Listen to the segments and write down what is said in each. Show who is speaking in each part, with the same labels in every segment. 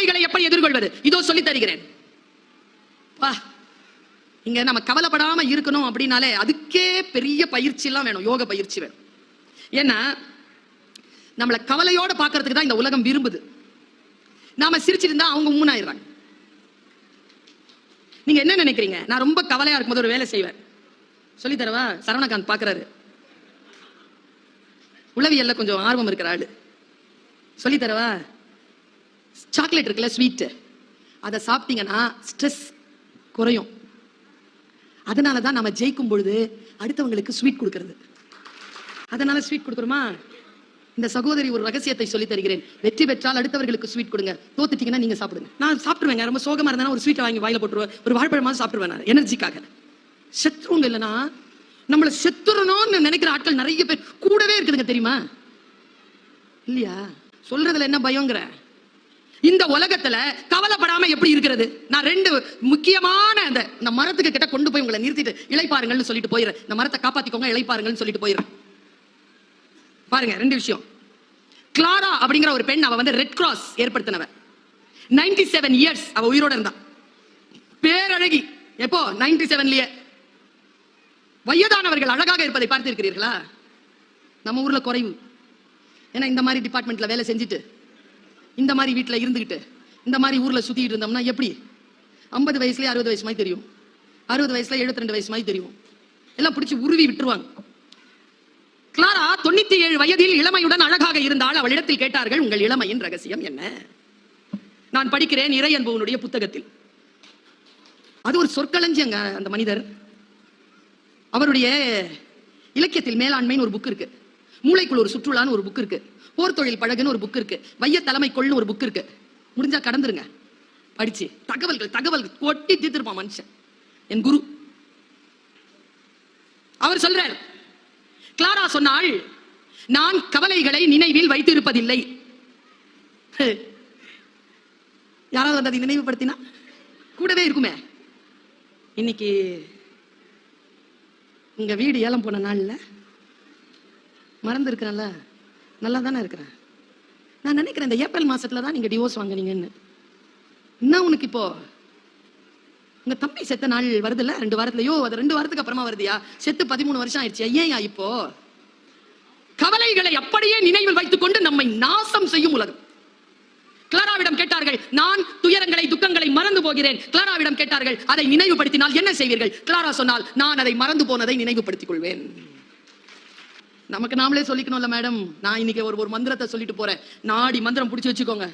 Speaker 1: கவலைகளை எப்படி எதிர்கொள்வது இதோ சொல்லி தருகிறேன். இங்க நம்ம கவலைப்படாம இருக்கணும் அப்படின்னாலே அதுக்கே பெரிய பயிற்சி எல்லாம் வேணும், யோக பயிற்சி வேணும். ஏன்னா நம்மளை கவலையோட பாக்குறதுக்கு தான் இந்த உலகம் விரும்புது. நாம சிரிச்சிட்டு இருந்தா அவங்க உம்முனாயிடுறாங்க. நீங்க என்ன நினைக்கிறீங்க? நான் ரொம்ப கவலையா இருக்கும்போது ஒரு வேலை செய்வேன், சொல்லி தரவா? சரவணகாந்த் பாக்குறாரு, உளவியல்ல கொஞ்சம் ஆர்வம் இருக்கிற ஆளு, சொல்லி தரவா? சாக்லேட் இருக்குல்ல, ஸ்வீட், அதை சாப்பிட்டீங்கன்னா ஸ்ட்ரெஸ் குறையும். அதனாலதான் நம்ம ஜெயிக்கும் பொழுது அடுத்தவங்களுக்கு ஸ்வீட் கொடுக்கிறது. அதனால ஸ்வீட் கொடுக்குறோமா? இந்த சகோதரி ஒரு ரகசியத்தை சொல்லி தருகிறேன். வெற்றி பெற்றால் அடுத்தவர்களுக்கு ஸ்வீட் கொடுங்க, தோத்துட்டீங்கன்னா நீங்க சாப்பிடுங்க. நான் சாப்பிடுவேங்க, ரொம்ப சோகமா இருந்தா ஒரு ஸ்வீட்டை வாங்கி வாயில போட்டுருவேன், ஒரு வாழைப்பழமா சாப்பிடுவேன் நான் எனர்ஜிக்காக. செத்துருங்க இல்லைன்னா நம்மள செத்துறணும்னு நினைக்கிற ஆட்கள் நிறைய பேர் கூடவே இருக்குதுங்க, தெரியுமா? இல்லையா? சொல்றதுல என்ன பயங்கர? இந்த உலகத்துல கவலைப்படாம எப்படி இருக்கிறது? நான் ரெண்டு முக்கியமான இந்த மரத்துக்கு கிட்ட கொண்டு போய் உங்களை நிறுத்திட்டு இளைப்பாருங்கள்னு சொல்லிட்டு போயிடுறேன். இந்த மரத்தை காப்பாத்திக்கோங்க, இளைப்பாருங்கள்னு சொல்லிட்டு போயிடுறேன். பாருங்க, ரெண்டு விஷயம். கிளாரா அப்படிங்கிற ஒரு பெண், அவ ரெட் கிராஸ் ஏற்படுத்தினவ. 97 இயர்ஸ் அவ உயிரோட இருந்தா. பேரழகி. எப்போ? 97லயே. வயதானவர்கள் அழகாக இருப்பதை பார்த்திருக்கிறீர்களா? நம்ம ஊர்ல குறைவு. ஏன்னா இந்த மாதிரி டிபார்ட்மெண்ட்ல வேலை செஞ்சுட்டு, இந்த மாதிரி வீட்டுல இருந்துகிட்டு, இந்த மாதிரி ஊர்ல சுத்திட்டு இருந்தோம்னா எப்படி 50 வயசுலயே 60 வயசு மாதிரி தெரியும், 60 வயசுல 72 வயசு மாதிரி தெரியும். எல்லாம் பிடிச்சி உருவி விட்டுருவாங்க. கிளாரா 97 வயதில் இளமையுடன் அழகாக இருந்தால் அவளிடத்தில் கேட்டார்கள், உங்கள் இளமையின் ரகசியம் என்ன? நான் படிக்கிறேன் இறையன்புவனுடைய புத்தகத்தில். அது ஒரு சொற்களஞ்சியங்க. அந்த மனிதர், அவருடைய இலக்கியத்தில் மேலாண்மைன்னு ஒரு புக் இருக்கு, மூளைக்குள் ஒரு சுற்றுலான்னு ஒரு புக் இருக்கு, போர் தொழில் பழகுன்னு ஒரு புக் இருக்கு, வைய தலைமை கொள்னு ஒரு புக் இருக்கு. முடிஞ்சா கடந்துருங்க, படிச்சு தகவல்கள் கொட்டி தீர்த்திருப்பான் மனுஷன். என் குரு அவர் சொல்றார், கிளாரா சொன்னாள், நான் கவலைகளை நினைவில் வைத்திருப்பதில்லை. யாராவது வந்து அதை நினைவுபடுத்தினா கூடவே இருக்குமே. இன்னைக்கு உங்க வீடு ஏலம் போன நாள்ல மறந்து இருக்கிறேன்ல, நல்லா தானே இருக்கிறேன். நான் நினைக்கிறேன் இந்த ஏப்ரல் மாசத்துல தான் நீங்க டிவோர்ஸ் வாங்குனீங்கன்னு. என்ன உனக்கு இப்போ உங்க தம்பி செத்த நாள் வருதுல்ல 2 வாரத்துலயோ, அது 2 வாரத்துக்கு அப்புறமா வருதியா? செத்து 13 வருஷம் ஆயிடுச்சு. ஏன் இப்போ? கவலைகளை அப்படியே நினைவில் வைத்துக் கொண்டு நம்மை நாசம் செய்யும் உலகம். கிளாராவிடம் கேட்டார்கள், நான் துயரங்களை துக்கங்களை மறந்து போகிறேன். கிளாராவிடம் கேட்டார்கள், அதை நினைவுபடுத்தினால் என்ன செய்வீர்கள்? கிளாரா சொன்னால், நான் அதை மறந்து போனதை நினைவுபடுத்திக் கொள்வேன். நமக்கு நாமளே சொல்லிக்கணும்ல மேடம். நான் இன்னைக்கு ஒரு மந்திரத்தை சொல்லிட்டு போறேன், நாடி மந்திரம் பிடிச்சு வச்சுக்கோங்க.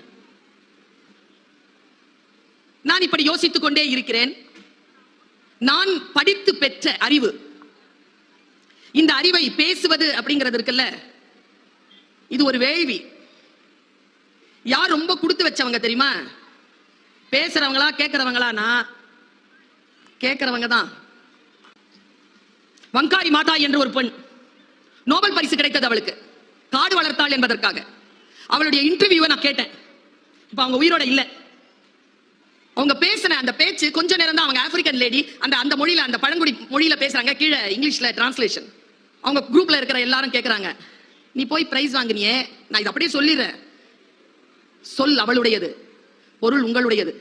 Speaker 1: நான் இப்படி யோசித்துக் கொண்டே இருக்கிறேன். நான் படித்து பெற்ற அறிவு, இந்த அறிவை பேசுவது அப்படிங்கிறது இருக்குல்ல, இது ஒரு வேள்வி. யார் ரொம்ப கொடுத்து வச்சவங்க தெரியுமா? பேசுறவங்களா கேட்கிறவங்களா? கேட்கிறவங்க தான். வங்காரி மாதா என்று ஒரு பெண், நோபல் பரிசு கிடைத்தது அவளுக்கு, காடு வளர்த்தாள் என்பதற்காக. அவளுடைய இன்டர்வியூவை நான் கேட்டேன். இப்ப அவங்க உயிரோட இல்ல. அவங்க பேசின அந்த பேச்சு கொஞ்ச நேரம் தான். அவங்க ஆப்பிரிக்கன் லேடி, அந்த மொழியில, அந்த பழங்குடி மொழியில பேசுறாங்க. கீழே இங்கிலீஷ்ல டிரான்ஸ்லேஷன். அவங்க குரூப்ல இருக்கிற எல்லாரும் கேட்கறாங்க, நீ போய் பிரைஸ் வாங்கினியே, நான் இதை அப்படியே சொல்லிடுறேன், சொல் அவளுடையது, பொருள் உங்களுடையது.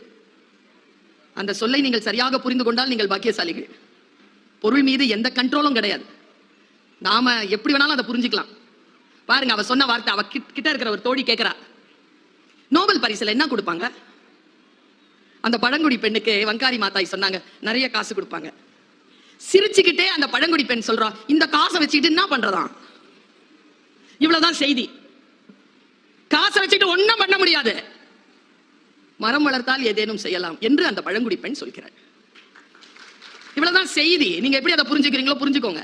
Speaker 1: அந்த சொல்லை நீங்கள் சரியாக புரிந்து கொண்டால் நீங்கள் பாக்கியசாலிகள். பொருள் மீது எந்த கண்ட்ரோலும் கிடையாது. நாம எப்படி வேணாலும் அதை புரிஞ்சுக்கலாம். பாருங்க, அவ சொன்ன வார்த்தை. அவ கிட்ட இருக்கிற ஒரு தோழி கேட்கிறா, நோபல் பரிசுல என்ன கொடுப்பாங்க? அந்த பழங்குடி பெண்ணுக்கு வங்காரி மாதாய் சொன்னாங்க, நிறைய காசு கொடுப்பாங்க. சிரிச்சுக்கிட்டே அந்த பழங்குடி பெண் சொல்றா, இந்த காசை வச்சுக்கிட்டு என்ன பண்றதா? இவ்வளவுதான் செய்தி. காசை வச்சுட்டு ஒன்னும் பண்ண முடியாது, மரம் வளர்த்தால் ஏதேனும் செய்யலாம் என்று அந்த பழங்குடி பெண் சொல்கிறார். இவ்வளவுதான் செய்தி. நீங்க எப்படி அதை புரிஞ்சுக்கிறீங்களோ புரிஞ்சுக்கோங்க.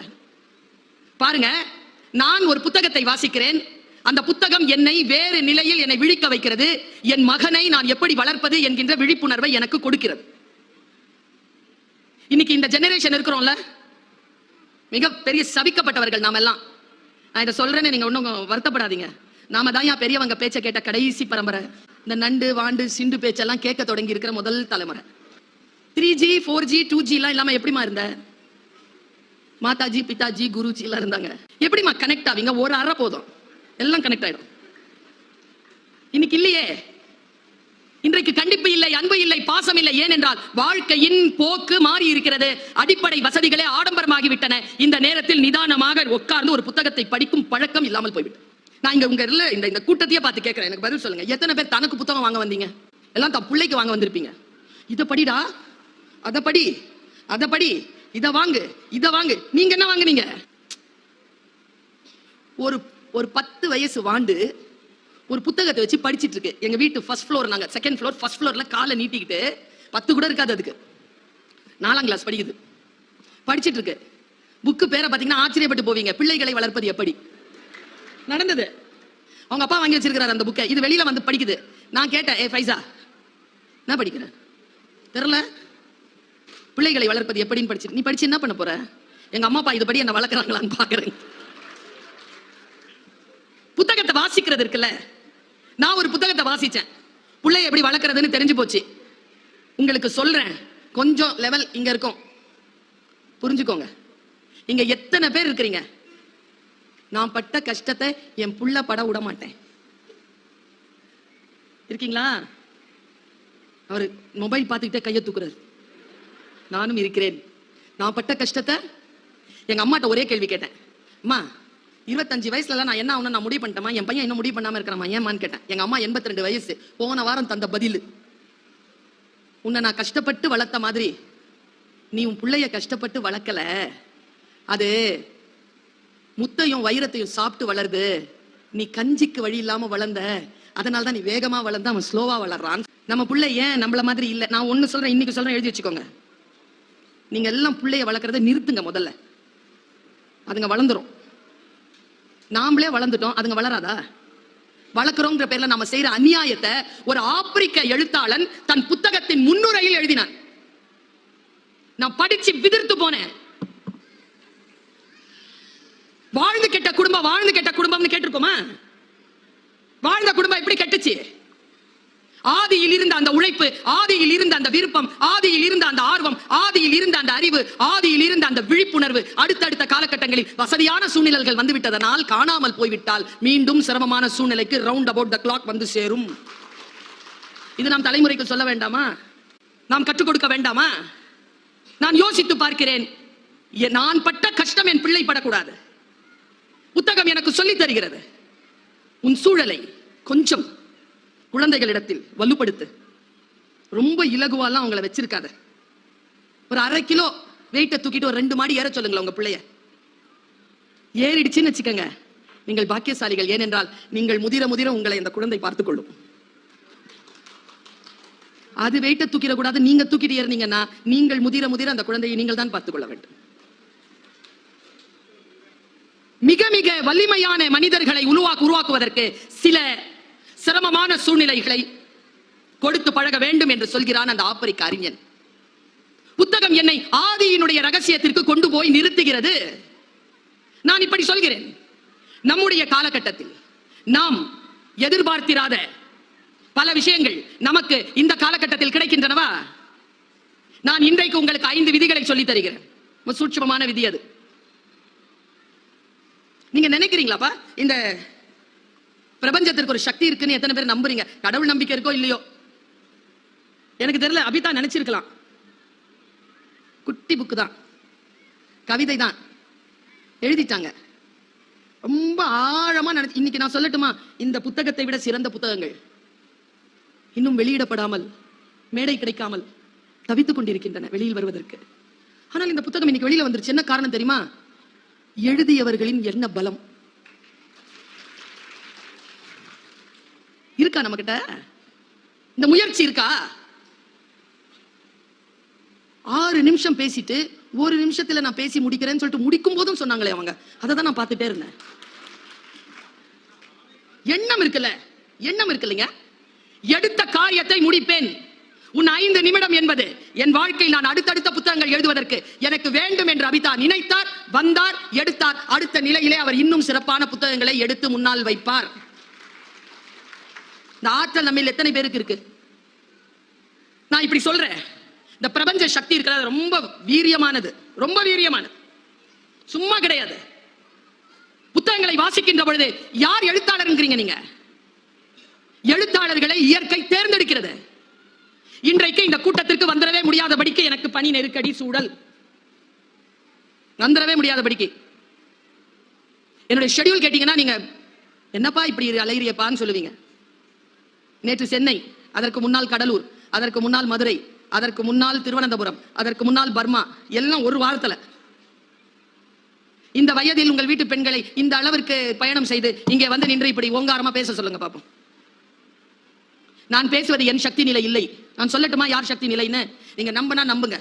Speaker 1: பாருங்க, நான் ஒரு புத்தகத்தை வாசிக்கிறேன். அந்த புத்தகம் என்னை வேறு நிலையில் என்னை விழிக்க வைக்கிறது. என் மகனை நான் எப்படி வளர்ப்பது என்கின்ற விழிப்புணர்வை எனக்கு கொடுக்கிறது. இன்னைக்கு இந்த ஜெனரேஷன் இருக்கிறோம்ல, மிக பெரிய சபிக்கப்பட்டவர்கள் நாம எல்லாம். நான் இதை சொல்றேன்னு நீங்க ஒன்னும் வருத்தப்படாதீங்க. நாம தான் பெரியவங்க பேச்சை கேட்ட கடைசி பரம்பரை. இந்த நண்டு வாண்டு சிண்டு பேச்செல்லாம் கேட்க தொடங்கி இருக்கிற முதல் தலைமுறை. 3G 4G 2G எல்லாம் இல்லாம எப்படிமா இருந்த? மாதாஜி பிதாஜி குருஜி எல்லாம் இருந்தாங்க. எப்படிமா கனெக்ட் ஆவீங்க? ஒரு அறை போதும், எல்லாம் கனெக்ட் ஆயிடும். இன்னைக்கு இல்லையே. இன்றைக்கு கண்டிப்பு இல்லை, அன்பு இல்லை, பாசம் இல்லை. ஏனென்றால் வாழ்க்கையின் போக்கு மாறி இருக்கிறது. அடிப்படை வசதிகளே ஆடம்பரமாகிவிட்டன. இந்த நேரத்தில் நிதானமாக உட்கார்ந்து ஒரு புத்தகத்தை படிக்கும் பழக்கம் இல்லாமல் போய்விட்டது. நான் இங்க உங்க இந்த கூட்டத்தையே பார்த்து கேட்கிறேன், எனக்கு பதில் சொல்லுங்க. எத்தனை பேர் தனக்கு புத்தகம் வாங்க வந்தீங்க? எல்லாம் தன் பிள்ளைக்கு வாங்க வந்திருப்பீங்க. இதை படிடா, அதை படி, அதை படி, இதை வாங்கு, இதை வாங்கு. நீங்க என்ன வாங்குனீங்க? ஒரு 10 வயசு வாண்டு ஒரு புத்தகத்தை வச்சு படிச்சிட்டு இருக்கு. எங்க வீட்டு ஃபர்ஸ்ட் ஃப்ளோர், நாங்க செகண்ட் ஃப்ளோர். ஃபர்ஸ்ட் ஃப்ளோர்ல காலை நீட்டிக்கிட்டு 10 கூட இருக்காது, அதுக்கு 4ஆம் கிளாஸ் படிக்குது, படிச்சிட்டு இருக்கு. புக்கு பேரை பாத்தீங்கன்னா ஆச்சரியப்பட்டு போவீங்க. பிள்ளைகளை வளர்ப்பது எப்படி நடந்தது. அவங்க அப்பா வாங்கி வச்சிருக்கிறார் அந்த புக்கை. இது வெளியில வந்து படிக்குது. நான் கேட்டேன், ஏ ஃபைசா, நான் படிக்கிறேன் தெரியல, பிள்ளைகளை வளர்ப்பது எப்படின்னு படிச்சு, நீ படிச்சு என்ன பண்ண போற? எங்க அம்மா அப்பா இதுபடி என்ன வளர்க்குறாங்களான்னு பாக்குறேன். புத்தகத்தை வாசிக்கிறது இருக்குல்ல, நான் ஒரு புத்தகத்தை வாசிச்சேன், பிள்ளைய எப்படி வளர்க்கறதுன்னு தெரிஞ்சு போச்சு. உங்களுக்கு சொல்றேன், கொஞ்சம் லெவல் இங்க இருக்கும், புரிஞ்சுக்கோங்க. இங்க எத்தனை பேர் இருக்கிறீங்க? நான் பட்ட கஷ்டத்தை என் புள்ள பட விட மாட்டேன். இருக்கீங்களா? அவரு மொபைல் பார்த்துக்கிட்டே கையை தூக்குறாரு. நானும் இருக்கிறேன். நான் பட்ட கஷ்டத்தை எங்க அம்மாட்ட ஒரே கேள்வி கேட்டேன். அம்மா, 25 வயசுல நான் என்ன ஆகணும் நான் முடிவு பண்ணிட்டேமா? என் பையன் இன்னும் முடிவு பண்ணாம இருக்கிறாமா? ஏமான்னு கேட்டேன். எங்க அம்மா 82 வயசு, போன வாரம் தந்த பதில், உன்னை நான் கஷ்டப்பட்டு வளர்த்த மாதிரி நீ உன் பிள்ளைய கஷ்டப்பட்டு வளர்க்கல. அது முத்தையும் வைரத்தையும் சாப்பிட்டு வளருது. நீ கஞ்சிக்கு வழி இல்லாம வளர்ந்த, அதனால்தான் நீ வேகமா வளர்ந்த, அவன் ஸ்லோவா வளர்றான். நம்ம பிள்ளை ஏன் நம்மள மாதிரி இல்ல? நான் ஒண்ணு சொல்றேன், இன்னைக்கு சொல்றேன், எழுதி வச்சுக்கோங்க. நீங்க எல்லாம் பிள்ளைய வளர்க்கறத நிறுத்துங்க முதல்ல. அதுங்க வளர்ந்துரும். நாமளே வளர்ந்துட்டோம், அதுங்க வளராதா? வளர்க்கிறோங்கிற பேர்ல நாம செய்யற அநியாயத்தை ஒரு ஆப்பிரிக்க எழுத்தாளன் தன் புத்தகத்தின் முன்னுரையில் எழுதினான். நான் படிச்சு விதிர்த்து போனேன். வாழ்ந்து கெட்ட குடும்பம், வாழ்ந்து கெட்ட குடும்பம்னு கேட்டிருக்கோமா? வாழ்ந்த குடும்பம் எப்படி கெட்டுச்சு? ஆதியில் இருந்த அந்த உழைப்பு, ஆதியில் இருந்த அந்த விருப்பம், ஆதியில் இருந்த அந்த ஆர்வம், ஆதியில் இருந்த அந்த அறிவு, ஆதியில் இருந்த அந்த விழிப்புணர்வு அடுத்தடுத்த காலகட்டங்களில் வசதியான சூழ்நிலைகள் வந்துவிட்டதனால் காணாமல் போய்விட்டால் மீண்டும் சிரமமான சூழ்நிலைக்கு ரவுண்ட் அபவுட் த கிளாக் வந்து சேரும். இது நாம் தலைமுறைக்கு சொல்ல வேண்டாமா? நாம் கற்றுக் கொடுக்க வேண்டாமா? நான் யோசித்து பார்க்கிறேன், நான் பட்ட கஷ்டம் என் பிள்ளை படக்கூடாது. புத்தகம் எனக்கு சொல்லித் தருகிறது. உன் சூழலை கொஞ்சம் குழந்தைகளிடத்தில் வலுப்படுத்து. ரொம்ப இலகுவாலாம் அவங்கள வச்சிருக்காத. ஒரு 1/2 கிலோ வெயிட்ட தூக்கிட்டு ஒரு 2 மாடி ஏற சொல்லுங்களேன் உங்க பிள்ளைய. ஏறிடுச்சுன்னு வச்சுக்கோங்க, நீங்கள் பாக்கியசாலிகள். ஏனென்றால் நீங்கள் முதிர முதிர உங்களை அந்த குழந்தை பார்த்துக் கொள்ளும். அது வெயிட்ட தூக்கிட கூடாது. நீங்க தூக்கிட்டு ஏறினீங்கன்னா நீங்கள் முதிர முதிர அந்த குழந்தையை நீங்கள் தான் பார்த்துக் கொள்ள வேண்டும். மிக மிக வலிமையான மனிதர்களை உருவாக்குவதற்கு சில சிரமமான சூழ்நிலைகளை கொடுத்து பழக வேண்டும் என்று சொல்கிறான் அந்த ஆப்பிரிக்க அறிஞன். புத்தகம் என்னை ஆதியினுடைய ரகசியத்திற்கு கொண்டு போய் நிறுத்துகிறது. நான் இப்படி சொல்கிறேன், நம்முடைய காலகட்டத்தில் நாம் எதிர்பார்த்திராத பல விஷயங்கள் நமக்கு இந்த காலகட்டத்தில் கிடைக்கின்றனவா? நான் இன்றைக்கு உங்களுக்கு 5 விதிகளை சொல்லித் தருகிறேன். சூட்சமமான விதி அது. நீங்க நினைக்கிறீங்களாப்பா இந்த பிரபஞ்சத்திற்கு ஒரு சக்தி இருக்குன்னு எத்தனை பேர் நம்புறீங்க? கடவுள் நம்பிக்கை இருக்கோ இல்லையோ எனக்கு தெரியல. அபிதா நினைச்சிருக்கலாம். குட்டி புக்கு தான், கவிதை தான் எழுதிட்டாங்க. ரொம்ப ஆழமா நினைச்சு. இன்னைக்கு நான் சொல்லட்டுமா, இந்த புத்தகத்தை விட சிறந்த புத்தகங்கள் இன்னும் வெளியிடப்படாமல், மேடை கிடைக்காமல் தவித்துக் கொண்டிருக்கின்றன வெளியில் வருவதற்கு. ஆனால் இந்த புத்தகம் இன்னைக்கு வெளியில வந்துருச்சு. என்ன காரணம் தெரியுமா? எழுதியவர்களின் என்ன பலம் இருக்கா நம்ம கிட்ட? இந்த முயற்சி இருக்கா? 6 நிமிஷம் பேசிட்டு 1 நிமிஷத்துல நான் பேசி முடிக்கிறேன்னு சொல்லிட்டு முடிக்கும் போதும் சொன்னாங்களே அவங்க. அதை தான் நான் பார்த்துட்டே இருந்தேன். எண்ணம் இருக்குல்ல, எண்ணம் இருக்குல்லைங்க. எடுத்த காரியத்தை முடிப்பேன். உன் 5 நிமிடம் என்பது என் வாழ்க்கையில் நான் அடுத்தடுத்த புத்தகங்கள் எழுதுவதற்கு எனக்கு வேண்டும் என்று அபிதா நினைத்தார், வந்தார், எடுத்தார். அடுத்த நிலையிலே அவர் இன்னும் சிறப்பான புத்தகங்களை எடுத்து முன்னால் வைப்பார். இந்த ஆற்றல் நம்ம எத்தனை பேருக்கு இருக்கு? நான் இப்படி சொல்றேன், இந்த பிரபஞ்ச சக்தி இருக்கிறது ரொம்ப வீரியமானது, ரொம்ப வீரியமானது, சும்மா கிடையாது. புத்தகங்களை வாசிக்கின்ற பொழுது யார் எழுத்தாளர்ங்கிறீங்க நீங்க? எழுத்தாளர்களை இயற்கை தேர்ந்தெடுக்கிறது. இந்த கூட்டத்திற்கு வந்துடவே முடியாதபடிக்கு எனக்கு பணி நெருக்கடி சூழல், வந்துடவே முடியாதபடிக்கு என்னுடைய ஷெட்யூல் கேட்டீங்கன்னா நீங்க என்னப்பா இப்படி அலையிறியப்பான்னு சொல்லுவீங்க. நேற்று சென்னை, அதற்கு முன்னால் கடலூர், அதற்கு முன்னால் மதுரை, அதற்கு முன்னால் திருவனந்தபுரம், அதற்கு முன்னால் பர்மா, எல்லாம் ஒரு வாரத்துல. இந்த வயதில் உங்கள் வீட்டு பெண்களை இந்த அளவிற்கு பயணம் செய்து இங்கே வந்து நின்று இப்படி ஓங்காரமா பேச சொல்லுங்க பாப்போம். நான் பேசுவது என் சக்தி நிலை இல்லை. நான் சொல்லட்டுமா யார் சக்தி நிலைன்னு? நீங்க நம்பினா நம்புங்க.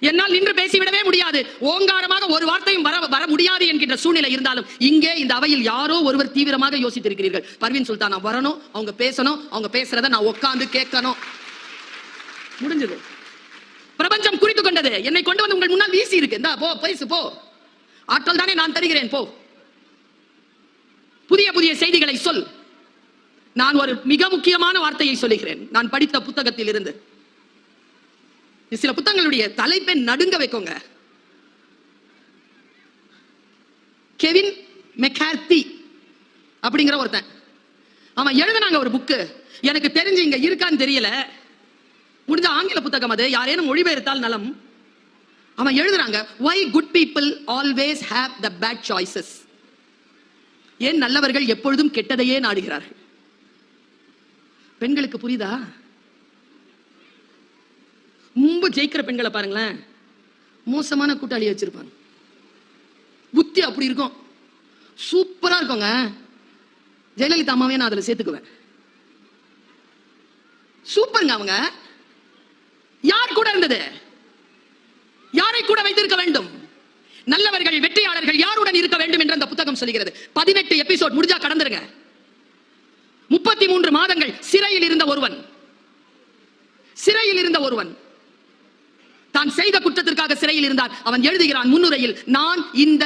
Speaker 1: என்னால் நின்று பேசிவிடவே முடியாது. ஓங்காரமாக ஒரு வார்த்தையும் வர முடியாது என்கின்ற சூழ்நிலை இருந்தாலும் இங்கே இந்த அவையில் யாரோ ஒருவர் தீவிரமாக யோசித்திருக்கிறீர்கள். பர்வீன் சுல்தான் வரணும், அவங்க பேசணும், அவங்க பேசுறத நான் உட்கார்ந்து கேட்கணும். முடிஞ்சது. பிரபஞ்சம் குறித்து கொண்டது. என்னை கொண்டு வந்து உங்கள் முன்னால் வீசி இருக்கு. இந்தா போ, பேசு போ. ஆற்றல் தானே நான் தருகிறேன், போ. புதிய புதிய செய்திகளை சொல். நான் ஒரு மிக முக்கியமான வார்த்தையை சொல்லுகிறேன். நான் படித்த புத்தகத்தில் இருந்து. சில புத்தகங்களுடைய தலைப்பை நடுங்க வைக்கோங்க. கெவின் மெக்கார்த்தி அப்படிங்கிற ஒருத்தன், அவன் எழுதினாங்க ஒரு புக்கு. எனக்கு தெரிஞ்சு இங்க இருக்கான்னு தெரியல, முடிஞ்ச ஆங்கில புத்தகம் அது, யாரேனும் மொழிபெயர்த்தால் நலம். அவன் எழுதுறாங்க, why good people always have the bad choices. ஏன் நல்லவர்கள் எப்பொழுதும் கெட்டதையே நாடுகிறார்கள். பெண்களுக்கு புரியுதா? ரொம்ப ஜெயிக்கிற பெண்களை பாருங்களேன், மோசமான கூட்டாளி வச்சிருப்பாங்க. புத்தி அப்படி இருக்கும், சூப்பரா இருக்குங்க. ஜெயலலிதா அம்மாவே நான் அதுல சேர்த்துக்குவேன். சூப்பருங்க. அவங்க யார் கூட இருந்தது? யாரை கூட வைத்திருக்க வேண்டும்? நல்லவர்கள், வெற்றியாளர்கள் யாருடன் இருக்க வேண்டும் என்று அந்த புத்தகம் சொல்கிறது. 18 எபிசோட் முடிஞ்சா கடந்துருங்க. 33 மாதங்கள் சிறையில் இருந்த ஒருவன் தான் செய்த குற்றத்திற்காக சிறையில் இருந்தார். அவன் எழுதுகிறான் முன்னுரையில், நான் இந்த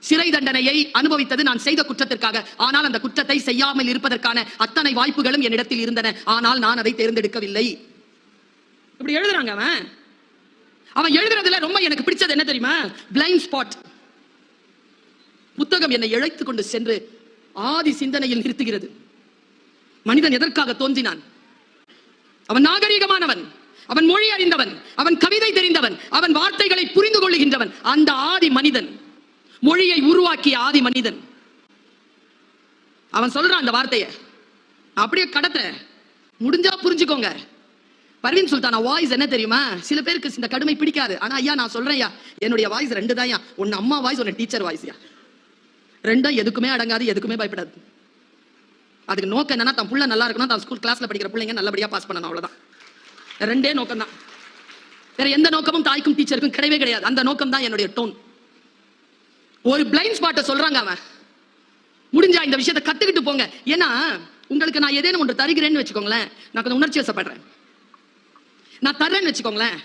Speaker 1: சிறை தண்டனையை அனுபவித்தது நான் செய்த குற்றத்திற்காக. ஆனால் அந்த குற்றத்தை செய்யாமல் இருப்பதற்கான அத்தனை வாய்ப்புகளும் என்னிடத்தில் இருந்தன. ஆனால் நான் அதை தேர்ந்தெடுக்கவில்லை. இப்படி எழுதுறாங்க. அவன் எழுதுறதுல ரொம்ப எனக்கு பிடிச்சது என்ன தெரியுமா? Blind spot. புத்தகம் என்னை இழைத்துக் கொண்டு சென்று ஆதி சிந்தனையில் நிறுத்துகிறது. மனிதன் எதற்காக தோன்றினான்? அவன் நாகரீகமானவன், அவன் மொழி அறிந்தவன், அவன் கவிதை தெரிந்தவன், அவன் வார்த்தைகளை புரிந்து கொள்ளுகின்றவன். அந்த ஆதி மனிதன், மொழியை உருவாக்கிய ஆதி மனிதன், அவன் சொல்றான் அந்த வார்த்தையை. அப்படியே கடத்த முடிஞ்சா புரிஞ்சுக்கோங்க. பர்வீன் சுல்தான் வாய்ஸ் என்ன தெரியுமா? சில பேருக்கு இந்த கடுமை பிடிக்காது. ஆனா ஐயா நான் சொல்றேன், என்னுடைய வாய்ஸ் 2 தான். ஒன்னு அம்மா வாய்ஸ், ஒன்னு டீச்சர் வாய்ஸ். ரெண்டும் எதுக்குமே அடங்காது, எதுக்குமே பயப்படாது. அதுக்கு நோக்கம் என்னன்னா, தன் புள்ள நல்லா இருக்கணும், தான் ஸ்கூல் கிளாஸ்ல படிக்கிற பிள்ளைங்க நல்லபடியா பாஸ் பண்ணணும், அவ்வளவுதான். 2 நோக்கம் தான். வேற எந்த நோக்கமும் தாய்க்கும் டீச்சருக்கும் கிடையவே கிடையாது. அந்த நோக்கம் தான் என்னுடைய டோன். ஒரு பிளைண்ட் ஸ்பாட்டை சொல்றாங்க அவன். முடிஞ்சா இந்த விஷயத்தை கத்துக்கிட்டு போங்க. ஏன்னா உங்களுக்கு நான் ஏதேனும் ஒன்று தருகிறேன்னு வச்சுக்கோங்களேன், நான் கொஞ்சம் உணர்ச்சி வசப்படுறேன், நான் தர்றேன்னு வச்சுக்கோங்களேன்,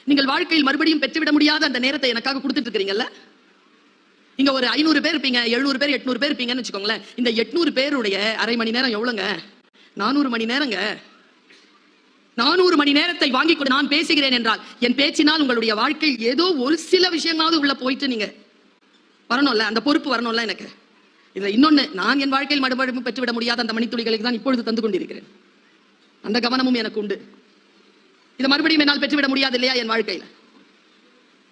Speaker 1: நீங்கள் வாழ்க்கையில் மறுபடியும் பெற்றுவிட முடியாத அந்த நேரத்தை எனக்காக கொடுத்துட்டு இருக்கிறீங்கல்ல. இங்க ஒரு 500 பேர் இருப்பீங்க, 700 பேர், 800 பேர் இருப்பீங்கன்னு வச்சுக்கோங்களேன். இந்த 800 பேருடைய அரை மணி நேரம் எவ்வளவுங்க? 400 மணி நேரங்க. 400 மணி நேரத்தை வாங்கி கொண்டு நான் பேசுகிறேன் என்றால், என் பேச்சினால் உங்களுடைய வாழ்க்கையில் ஏதோ ஒரு சில விஷயமாவது உள்ள போயிட்டு நீங்க வரணும்ல, அந்த பொறுப்பு வரணும்ல எனக்கு. இதுல இன்னொன்னு, நான் என் வாழ்க்கையில் மறுபடியும் பெற்றுவிட முடியாத அந்த மணித்துளிகளுக்கு தான் இப்பொழுது தந்து கொண்டிருக்கிறேன். அந்த கவனமும் எனக்கு உண்டு. இதை மறுபடியும் என்னால் பெற்றுவிட முடியாது இல்லையா என் வாழ்க்கையில.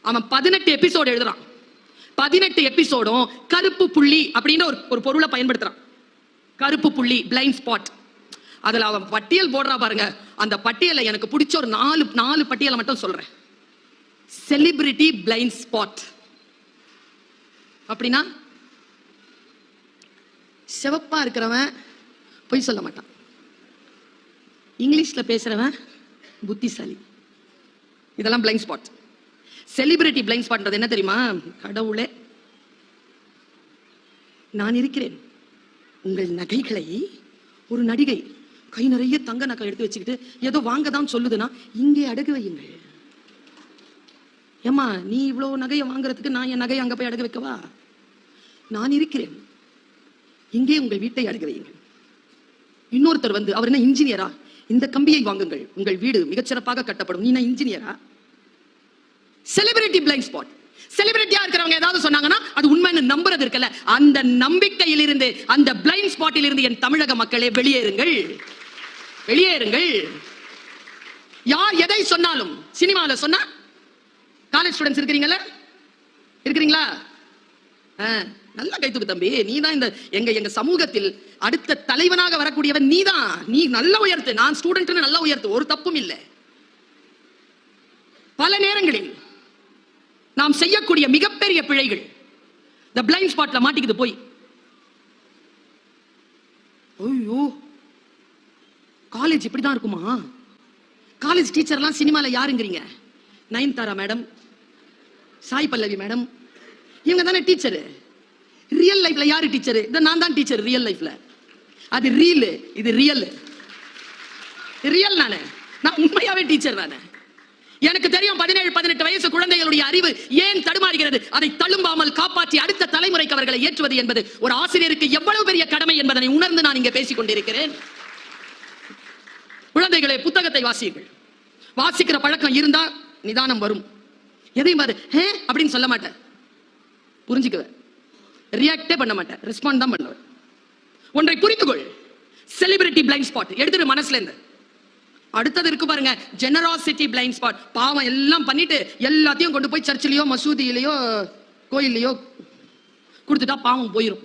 Speaker 1: அவன் 18 எபிசோடு எழுதுறான். 18 எபிசோடும் கருப்பு புள்ளி அப்படின்ற ஒரு பொருளை பயன்படுத்துறான். கருப்பு புள்ளி, பிளைண்ட் ஸ்பாட். அதுல அவன் பட்டியல் போடுறா பாருங்க. அந்த பட்டியலை எனக்கு பிடிச்ச ஒரு 4 பட்டியலை மட்டும் சொல்றேன். செலிபிரிட்டி பிளைண்ட் ஸ்பாட் அப்படின்னா, சிவப்பா இருக்கிறவன் பொய் சொல்ல மாட்டான், இங்கிலீஷ்ல பேசுறவன் புத்திசாலி. இதெல்லாம் blind spot. Celebrity blind spot என்ன தெரியுமா? கடவுளே, நான் இருக்கிறேன். உங்கள் நகைகளை ஒரு நடிகை கை நிறைய தங்க நகை எடுத்து வச்சுக்கிட்டு ஏதோ வாங்க தான் சொல்லுதுன்னா, இங்கே அடகு வையுங்கள். ஏமா நீ இவ்வளவு நகையை வாங்குறதுக்கு நான் என் நகையை அங்க போய் அடகு வைக்கவா? நான் இருக்கிறேன், இங்கே உங்கள் வீட்டை அடகு வையுங்கள். இன்னொருத்தர் வந்து, அவர் என்ன இன்ஜினியரா? இந்த கம்பியை வாங்குங்கள், உங்கள் வீடு மிகச்சிறப்பாக கட்டப்படும். நீ இன்ஜினியரா? Celebrity blind spot. செலிபிரிட்டியா இருக்கிறவங்க ஏதாவது சொன்னாங்கன்னா அது உண்மைன்னு நம்புறது இருக்குல்ல, அந்த நம்பிக்கையில் இருந்து, அந்த பிளைண்ட் ஸ்பாட்டில் இருந்து என் தமிழக மக்களே வெளியேறுங்கள், வெளியேறுங்கள். யார் எதை சொன்னாலும் சினிமாவில் சொன்னா காலேஜ் ஸ்டூடெண்ட்ஸ் இருக்கிறீங்களா? நல்ல கைத்துக்கு தம்பி, நீ தான் இந்த எங்க சமூகத்தில் அடுத்த தலைவனாக வரக்கூடியவன் நீதான். நீ நல்ல உயர்த்து, நான் ஸ்டூடெண்ட் நல்ல உயர்த்து, ஒரு தப்பும் இல்லை. பல நேரங்களில் நாம் செய்யக்கூடிய மிகப்பெரிய பிழைகள் இந்த பிளைண்ட் ஸ்பாட்ல மாட்டிக்குது போய். ஐயோ, காலேஜ் இப்படிதான் இருக்குமா? காலேஜ் டீச்சர்லாம் சினிமால யாருங்கிறீங்க? நயன்தாரா மேடம், சாய் பல்லவி மேடம், இவங்க தானே டீச்சர். ரியல் லைஃப்ல யாரு டீச்சர்? நான் தான் டீச்சர் ரியல் லைஃப்ல. அது ரியல், இது ரியல். ரியல் நான் உண்மையாவே டீச்சர் தானே. எனக்கு தெரியும் 17-18 வயசு குழந்தைகளுடைய அறிவு ஏன் தடுமாறுகிறது. அதை தழும்பாமல் காப்பாற்றி அடுத்த தலைமுறைக்கு அவர்களை ஏற்றுவது என்பது ஒரு ஆசிரியருக்கு எவ்வளவு பெரிய கடமை என்பதை உணர்ந்து நான் இங்கே பேசிக் கொண்டிருக்கிறேன். குழந்தைகளே, புத்தகத்தை வாசியுங்கள். வாசிக்கிற பழக்கம் இருந்தா நிதானம் வரும். எதையும் பாரு அப்படின்னு சொல்ல மாட்டேன், புரிஞ்சுக்குவேன். ரியாக்டே பண்ண மாட்டேன், ரெஸ்பாண்ட் தான் பண்ணுவேன். ஒன்றை புரிந்துகொள், செலிபிரிட்டி பிளைண்ட் ஸ்பாட் எடுத்துட்டு மனசுல இருந்து. அடுத்தது இருக்கு பாருங்க, ஜெனராசிட்டி பிளைண்ட் ஸ்பாட். பாவம் எல்லாம் பண்ணிட்டு எல்லாத்தையும் கொண்டு போய் சர்ச்சிலேயோ மசூதியிலேயோ கோயிலையோ கொடுத்துட்டா பாவம் போயிடும்.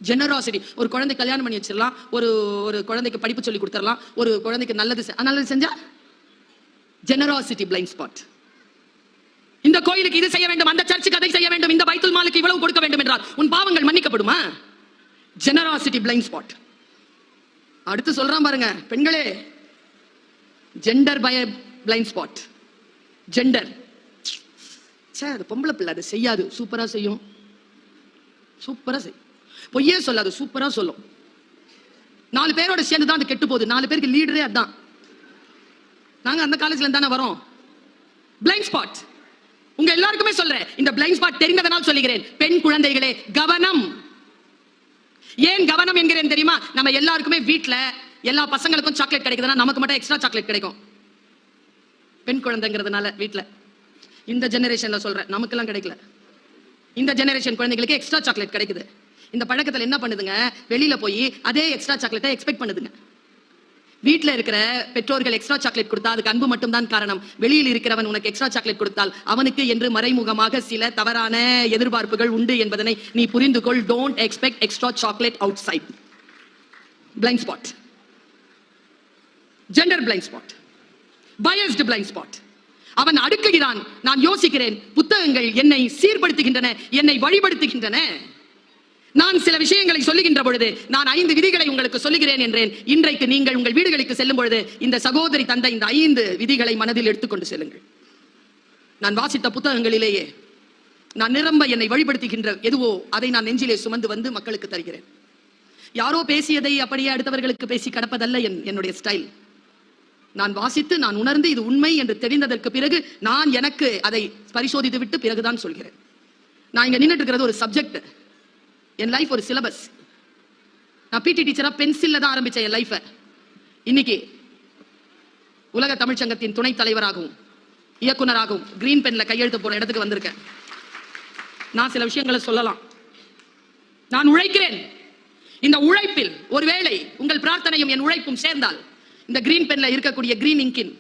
Speaker 1: ஜெனராசிட்டி. ஒரு குழந்தை கல்யாணம் பண்ணி வச்சிடலாம், ஒரு குழந்தைக்கு படிப்பு சொல்லி கொடுத்துடலாம், ஒரு குழந்தைக்கு நல்லது செஞ்சா ஜெனராசிட்டி பிளைண்ட் ஸ்பாட். இந்த கோயிலுக்கு இது செய்ய வேண்டும், அந்த சர்ச்சுக்கு அதை செய்ய வேண்டும், இந்த பைத்துல் மாலுக்கு இவ்வளவு கொடுக்க வேண்டும் என்றால் உன் பாவங்கள் மன்னிக்கப்படுமா? Generosity blind spot. அடுத்து சொல்றான் பாருங்க, பெண்களே, ஜெண்டர் பய பிளைண்ட் ஸ்பாட். ஜெண்டர், அது பொம்பளை பிள்ளை, அது செய்யாது, சூப்பரா செய்யும், சூப்பரா செய்யும், பொய்யே சொல்லாது, சூப்பரா சொல்லும். 4 பேரோட சேர்ந்து தான் அது கெட்டு போகுது. 4 பேருக்கு லீடரே அதான். நாங்க அந்த காலேஜ்ல தானே வரோம். Blind spot. உங்க எல்லாருக்குமே சொல்றேன், இந்த பிளைண்ட் ஸ்பாட் தெரிந்ததனால் சொல்லுகிறேன். பெண் குழந்தைகளே, கவனம். ஏன் கவனம் என்கிறேன் தெரியுமா? நம்ம எல்லாருக்குமே வீட்டுல எல்லா பசங்களுக்கும் சாக்லேட் கிடைக்குதுன்னா நமக்கு மட்டும் எக்ஸ்ட்ரா சாக்லேட் கிடைக்கும். பெண் குழந்தைங்கிறதுனால வீட்டுல இந்த ஜெனரேஷன்ல சொல்றேன், நமக்கெல்லாம் கிடைக்கல. இந்த ஜெனரேஷன் குழந்தைகளுக்கு எக்ஸ்ட்ரா சாக்லேட் கிடைக்குது. இந்த பழக்கத்தில் என்ன பண்ணுதுங்க, வெளியில போய் அதே எக்ஸ்ட்ரா சாக்லேட்டை எக்ஸ்பெக்ட் பண்ணுதுங்க. வீட்டில் இருக்கிற பெற்றோர்கள் எக்ஸ்ட்ரா சாக்லேட் கொடுத்தா அதுக்கு அன்பு மட்டும் தான் காரணம். வெளியில் இருக்கிறவன் உனக்கு எக்ஸ்ட்ரா சாக்லேட் கொடுத்தால் அவனுக்கு என்று மறைமுகமாக சில தவறான எதிர்பார்ப்புகள் உண்டு என்பதனை நீ புரிந்து கொள். Don't expect extra chocolate outside. Blind spot. Gender blind spot. Biased blind spot. அவன் அடுக்குகிறான், நான் யோசிக்கிறேன், புத்தகங்கள் என்னை சீர்படுத்துகின்றன, என்னை வழிபடுத்துகின்றன. நான் சில விஷயங்களை சொல்லுகின்ற பொழுது நான் 5 விதிகளை உங்களுக்கு சொல்லுகிறேன் என்றேன். இன்றைக்கு நீங்கள் உங்கள் வீடுகளுக்கு செல்லும் பொழுது இந்த சகோதரி தந்த இந்த 5 விதிகளை மனதில் எடுத்துக்கொண்டு செல்லுங்கள். நான் வாசித்த புத்தகங்களிலேயே நான் நிரம்ப என்னை வழிபடுத்துகின்ற எதுவோ அதை நான் நெஞ்சிலே சுமந்து வந்து மக்களுக்கு தருகிறேன். யாரோ பேசியதை அப்படியே அடுத்தவர்களுக்கு பேசி கடப்பதல்ல என்னுடைய ஸ்டைல். நான் வாசித்து நான் உணர்ந்து இது உண்மை என்று தெரிந்ததற்கு பிறகு நான் எனக்கு அதை பரிசோதித்து விட்டு பிறகுதான் சொல்கிறேன். நான் இங்க நின்றுட்டு இருக்கிறது ஒரு சப்ஜெக்ட், என் லைஃப் ஒரு சிலபஸ். நான் பிடி டீச்சரா பென்சில்ல தான் ஆரம்பிச்சேன் என் லைஃப. இன்னைக்கு உலக தமிழ் சங்கத்தின் துணைத் தலைவராகவும் இயக்குனராகவும் கிரீன் பென்ல கையெழுத்து போற இடத்துக்கு வந்திருக்கேன். நான் சில விஷயங்களை சொல்லலாம். நான் உழைக்கிறேன். இந்த உழைப்பில் ஒருவேளை உங்கள் பிரார்த்தனையும் என் உழைப்பும் சேர்ந்தால் இந்த கிரீன் பென்ல இருக்கக்கூடிய கிரீன் இங்கின்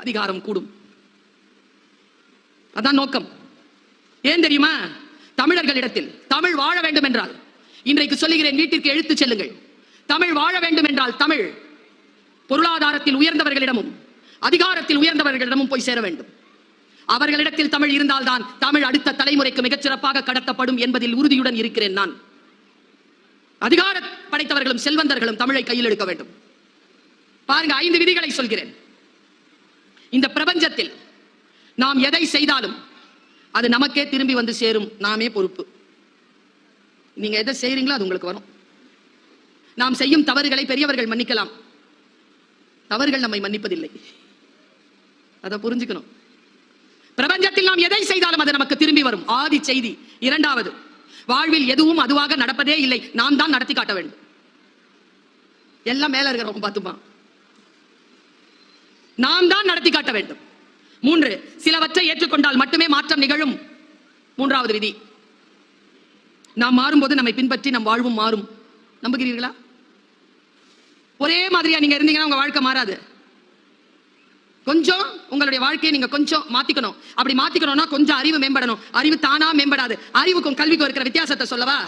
Speaker 1: அதிகாரம் கூடும். அதான் நோக்கம். ஏன் தெரியுமா? தமிழர்களிடத்தில் தமிழ் வாழ வேண்டும் என்றால், இன்றைக்கு சொல்லுகிறேன், வீட்டிற்கு எழுத்து செல்லுங்கள். தமிழ் வாழ வேண்டும் என்றால் தமிழ் பொருளாதாரத்தில் உயர்ந்தவர்களிடமும் அதிகாரத்தில் உயர்ந்தவர்களிடமும் போய் சேர வேண்டும். அவர்களிடத்தில் தமிழ் இருந்தால்தான் தமிழ் அடுத்த தலைமுறைக்கு மிகச்சிறப்பாக கடத்தப்படும் என்பதில் உறுதியுடன் இருக்கிறேன் நான். அதிகார படைத்தவர்களும் செல்வந்தர்களும் தமிழை கையில் எடுக்க வேண்டும். பாருங்க, 5 விதிகளை சொல்கிறேன். இந்த பிரபஞ்சத்தில் நாம் எதை செய்தாலும் அது நமக்கே திரும்பி வந்து சேரும். நாமே பொறுப்பு. நீங்க எதை செய்றீங்களோ அது உங்களுக்கு வரும். நாம் செய்யும் தவறுகளை பெரியவர்கள் மன்னிக்கலாம், தவறுகள் நம்மை மன்னிப்பதில்லை. அதை புரிஞ்சுக்கணும். பிரபஞ்சத்தில் நாம் எதை செய்தாலும் அது நமக்கு திரும்பி வரும். ஆதி செய்தி. 2வது, வாழ்வில் எதுவும் அதுவாக நடப்பதே இல்லை, நாம் தான் நடத்தி காட்ட வேண்டும். எல்லாம் மேல இருக்கிறவங்க பார்த்துப்பான், நாம் தான் நடத்தி காட்ட வேண்டும். 3, சிலவற்றை ஏற்றுக்கொண்டால் மட்டுமே மாற்றம் நிகழும். 3வது விதி, நாம் மாறும்போது நம்மை பின்பற்றி நம் வாழ்வும் மாறும். நம்புகிறீர்களா? ஒரே மாதிரியா நீங்க இருந்தீங்கன்னா உங்க வாழ்க்கை மாறாது. கொஞ்சம் உங்களுடைய வாழ்க்கையை நீங்க கொஞ்சம் மாத்திக்கணும். அப்படி மாத்திக்கணும்னா கொஞ்சம் அறிவு மேம்படணும். அறிவு தானா மேம்படாது. அறிவுக்கும் கல்விக்கும் இருக்கிற வித்தியாசத்தை சொல்லவா?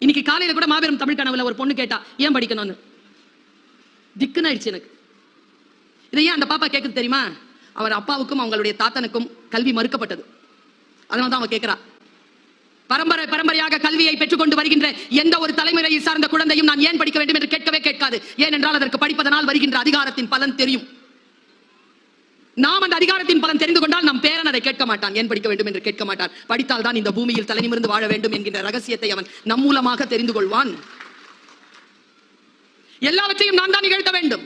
Speaker 1: இன்னைக்கு காலையில கூட மாபெரும் தமிழ் கனவுல ஒரு பொண்ணு கேட்டா ஏன் படிக்கணும்னு. திக்குன்னு ஆயிடுச்சு எனக்கு. இதை ஏன் அந்த பாப்பா கேட்குது தெரியுமா? அவர் அப்பாவுக்கும் அவங்களுடைய தாத்தனுக்கும் கல்வி மறுக்கப்பட்டது. அதனால தான் அவ கேட்கிறா. பரம்பரை பரம்பரையாக கல்வியை பெற்றுக்கொண்டு வருகின்ற எந்த ஒரு தலைமுறையை சார்ந்த குழந்தையும் நான் ஏன் படிக்க வேண்டும் என்று கேட்கவே கேட்காது. ஏனென்றால் அதற்கு படிப்பதனால் வருகின்ற அதிகாரத்தின் பலன் தெரியும். நாம் அந்த அதிகாரத்தின் பலன் தெரிந்து கொண்டால் நம் பேரன் அதை கேட்க மாட்டான், ஏன் படிக்க வேண்டும் என்று கேட்க மாட்டான். படித்தால் தான் இந்த பூமியில் தலைநிமிர்ந்து வாழ வேண்டும் என்கின்ற ரகசியத்தை அவன் நம் மூலமாக தெரிந்து கொள்வான். எல்லாவற்றையும் நான் தான் நிகழ்த்த வேண்டும்.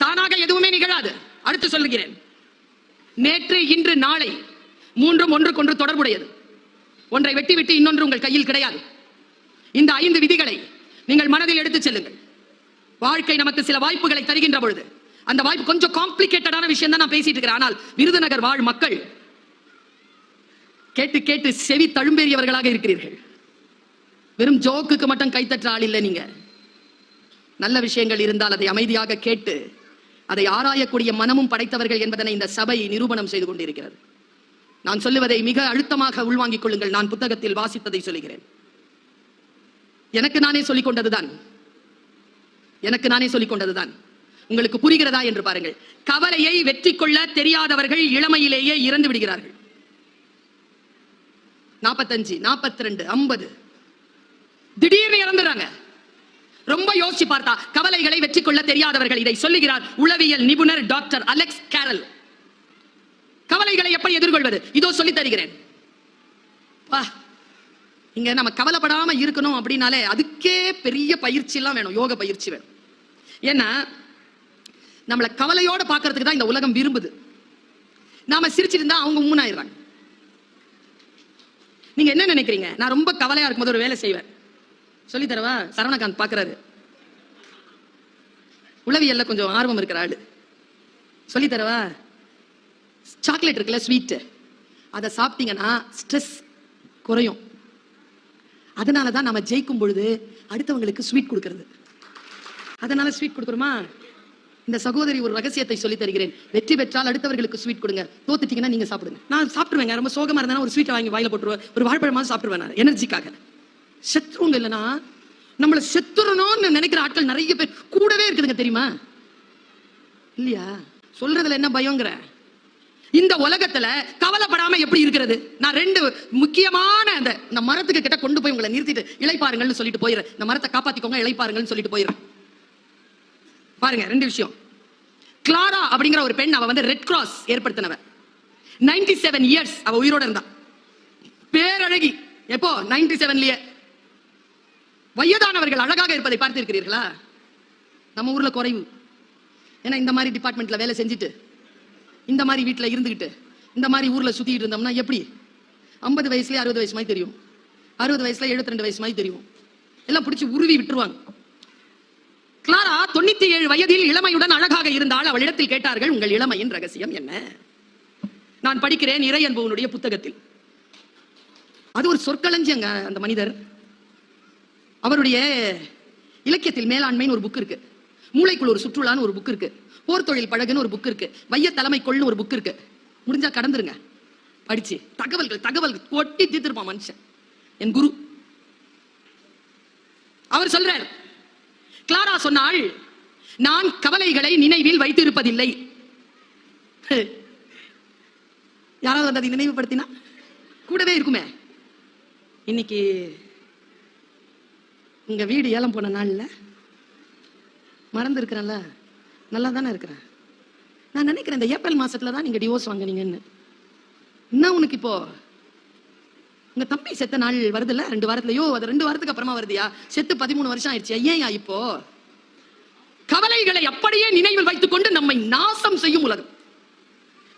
Speaker 1: தானாக எதுவுமே நிகழாது. அடுத்து சொல்லுகிறேன். நேற்று இன்று நாளை மூன்றும் ஒன்றுக்கொன்று தொடர்புடையது. ஒன்றை வெட்டி விட்டு இன்னொன்று உங்கள் கையில் கிடையாது. இந்த 5 விதிகளை நீங்கள் மனதில் எடுத்துச் செல்லுங்கள். வாழ்க்கை நமக்கு சில வாய்ப்புகளை தருகின்ற பொழுது அந்த வாய்ப்பு கொஞ்சம் காம்ப்ளிகேட்டடான விஷயம் தான் நான் பேசிட்டு இருக்கிறேன். ஆனால் விருதுநகர் வாழ் மக்கள் கேட்டு கேட்டு செவி தழும்பேறியவர்களாக இருக்கிறீர்கள். வெறும் ஜோக்குக்கு மட்டும் கைத்தற்ற ஆள் இல்லை நீங்க. நல்ல விஷயங்கள் இருந்தால் அதை அமைதியாக கேட்டு அதை ஆராயக்கூடிய மனமும் படைத்தவர்கள் என்பதனை இந்த சபை நிரூபணம் செய்து கொண்டிருக்கிறது. நான் சொல்லுவதை மிக அழுத்தமாக உள்வாங்கிக் கொள்ளுங்கள். நான் புத்தகத்தில் வாசித்ததை சொல்லுகிறேன். எனக்கு நானே சொல்லிக் கொண்டதுதான். உங்களுக்கு புரிகிறதா என்று பாருங்கள். கவலையை வெற்றி கொள்ள தெரியாதவர்கள் இளமையிலேயே இறந்து விடுகிறார்கள். 45, 42, 50 திடீர்னு இறந்துறாங்க. ரொம்ப யோசிச்சு பார்த்தா கவலைகளை வெற்றி கொள்ள தெரியாதவர்கள். இதை சொல்லுகிறார் உளவியல் நிபுணர் டாக்டர் அலெக்ஸ் கேரல். கவலைகளை எப்படி எதிர்கொள்வது இதோ சொல்லி தருகிறேன். இங்க நம்ம கவலைப்படாம இருக்கணும் அப்படின்னாலே அதுக்கே பெரிய பயிற்சி எல்லாம் வேணும். யோக பயிற்சி வேணும். ஏன்னா நம்மளை கவலையோட பார்க்கறதுக்கு தான் இந்த உலகம் விரும்புது. நாம சிரிச்சிட்டு இருந்தா அவங்க உம்முனாயிடுறாங்க. நீங்க என்ன நினைக்கிறீங்க? நான் ரொம்ப கவலையா இருக்கும்போது ஒரு வேலை செய்வேன். சொல்லி தரவா? சரவணகாந்த் பாக்குறாரு. உளவியல்ல கொஞ்சம் ஆர்வம் இருக்கிற ஆளு. சொல்லி தரவா? சாக்லேட் இருக்குல்ல, ஸ்வீட், அதை சாப்பிட்டீங்கன்னா ஸ்ட்ரெஸ் குறையும். அதனாலதான் நம்ம ஜெயிக்கும் பொழுது அடுத்தவங்களுக்கு ஸ்வீட் கொடுக்கிறது. அதனால ஸ்வீட் கொடுக்குறோமா? இந்த சகோதரி ஒரு ரகசியத்தை சொல்லி தருகிறேன். வெற்றி பெற்றால் அடுத்தவர்களுக்கு ஸ்வீட் கொடுங்க, தோத்துட்டீங்கன்னா நீங்க சாப்பிடுங்க. நான் சாப்பிடுவேங்க. ரொம்ப சோகமா இருந்தா ஒரு ஸ்வீட்டை வாங்கி வாயில போட்டுருவேன். ஒரு வாழைப்பழமா சாப்பிடுவேன் நான் எனர்ஜிக்காக. செத்துருங்க இல்லைன்னா நம்மளை செத்துறணும்னு நினைக்கிற ஆட்கள் நிறைய பேர் கூடவே இருக்குதுங்க தெரியுமா? இல்லையா? சொல்றதுல என்ன பயங்கர? இந்த உலகத்துல கவலைப்படாம எப்படி இருக்கிறது? நான் 2 முக்கியமான இந்த மரத்துக்கு கிட்ட கொண்டு போய் உங்களை நிறுத்திட்டு இளைப்பாருங்கள்னு சொல்லிட்டு போயிடுறேன். இந்த மரத்தை காப்பாத்திக்கோங்க, இளைப்பாருங்கள்னு சொல்லிட்டு போயிடுறேன். பாருங்க 2 விஷயம். கிளாரா அப்படிங்கிற ஒரு பெண், அவ ரெட் கிராஸ் ஏற்படுத்தினவ. 97 இயர்ஸ் அவ உயிரோட இருந்தா. பேரழகி. எப்போ? 97லயே. வயதானவர்கள் அழகாக இருப்பதை பார்த்திருக்கிறீர்களா? நம்ம ஊர்ல குறைவு. ஏன்னா இந்த மாதிரி டிபார்ட்மெண்ட்ல வேலை செஞ்சுட்டு இந்த மாதிரி வீட்டுல இருந்துகிட்டு இந்த மாதிரி ஊர்ல சுத்திட்டு இருந்தோம்னா எப்படி 50 வயசுல 60 வயசு மாதிரி தெரியும், 60 வயசுல 72 வயசு மாதிரி தெரியும். எல்லாம் பிடிச்சி உருவி விட்டுருவாங்க. கிளாரா 97 வயதில் இளமையுடன் அழகாக இருந்தால் அவளிடத்தில் கேட்டார்கள், உங்கள் இளமையின் ரகசியம் என்ன? நான் படிக்கிறேன் இறை அன்புவனுடைய புத்தகத்தில். அது ஒரு சொற்களஞ்சியங்க. அந்த மனிதர், அவருடைய இலக்கியத்தில் மேலாண்மைன்னு ஒரு புக் இருக்கு, மூளைக்குள் ஒரு சுற்றுலான்னு ஒரு புக் இருக்கு, போர் தொழில் பழகுன்னு ஒரு புக் இருக்கு, வைய தலைமை கொள்னு ஒரு புக் இருக்கு. முடிஞ்சா கடந்துருங்க, படிச்சு தகவல்கள் கொட்டி தீர்த்திருப்பான் மனுஷன். என் குரு அவர் சொல்றார், கிளாரா சொன்னாள், நான் கவலைகளை நினைவில் வைத்திருப்பதில்லை. யாராவது வந்து அதை நினைவுபடுத்தினா கூடவே இருக்குமே. இன்னைக்கு உங்க வீடு ஏலம் போன நாள்ல மறந்து இருக்கிறேன்ல, நல்லா தானே இருக்கிறேன். நான் நினைக்கிறேன் இந்த ஏப்ரல் மாசத்துல தான் நீங்க டிவோர்ஸ் வாங்குனீங்கன்னு. என்ன உனக்கு இப்போ உங்க தம்பி செத்த நாள் வருதுல்ல 2 வாரத்துலயோ, அது 2 வாரத்துக்கு அப்புறமா வருதியா? செத்து 13 வருஷம் ஆயிடுச்சு. ஏன் இப்போ? கவலைகளை அப்படியே நினைவில் வைத்துக் கொண்டு நம்மை நாசம் செய்யும் உலகம்.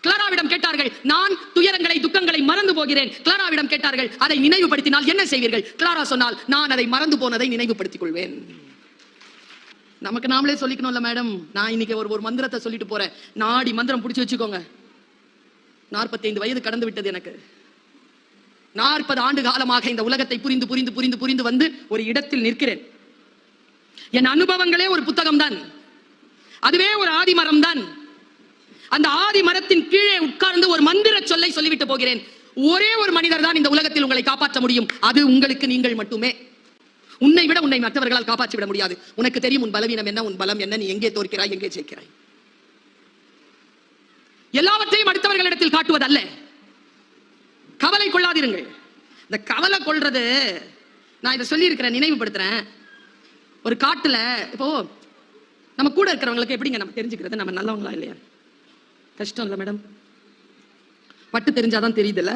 Speaker 1: கிளாராவிடம் கேட்டார்கள், நான் துயரங்களை துக்கங்களை மறந்து போகிறேன். கிளாராவிடம் கேட்டார்கள், அதை நினைவுபடுத்தினால் என்ன செய்வீர்கள்? கிளாரா சொன்னால், நான் அதை மறந்து போனதை நினைவுபடுத்திக் கொள்வேன். நமக்கு நாமளே சொல்லிக்கணும்ல மேடம். நான் இன்னைக்கு ஒரு மந்திரத்தை சொல்லிட்டு போறேன். நாடி மந்திரம் பிடிச்சு வச்சுக்கோங்க. 45 வயது கடந்து விட்டது எனக்கு. 40 ஆண்டு காலமாக இந்த உலகத்தை புரிந்து புரிந்து புரிந்து புரிந்து வந்து ஒரு இடத்தில் நிற்கிறேன். என் அனுபவங்களே ஒரு புத்தகம் தான், அதுவே ஒரு ஆதிமரம் தான். அந்த ஆதி மரத்தின் கீழே உட்கார்ந்து ஒரு மந்திர சொல்லை சொல்லிவிட்டு போகிறேன். ஒரே ஒரு மனிதர் தான் இந்த உலகத்தில் உங்களை காப்பாற்ற முடியும். அது உங்களுக்கு நீங்கள் மட்டுமே. உன்னை விட உன்னை மற்றவர்களால் காப்பாற்றி விட முடியாது. உனக்கு தெரியும் உன் பலவீனம் என்ன, உன் பலம் என்ன, நீ எங்கே தோற்கிறாய், எங்கே ஜெயிக்கிறாய். எல்லாவற்றையும் அடுத்தவர்களிடத்தில் காட்டுவதல்ல. கவலை கொள்ளாதிருங்கள். இந்த கவலை கொள்றது, நான் இதை சொல்லி இருக்கிறேன், நினைவுபடுத்துறேன். ஒரு காட்டுல இப்போ நம்ம கூட இருக்கிறவங்களுக்கு எப்படிங்க நம்ம தெரிஞ்சுக்கிறது நம்ம நல்லவங்களா இல்லையா? கஷ்டம் இல்ல மேடம், பட்டு தெரிஞ்சாதான் தெரியுதுல்ல.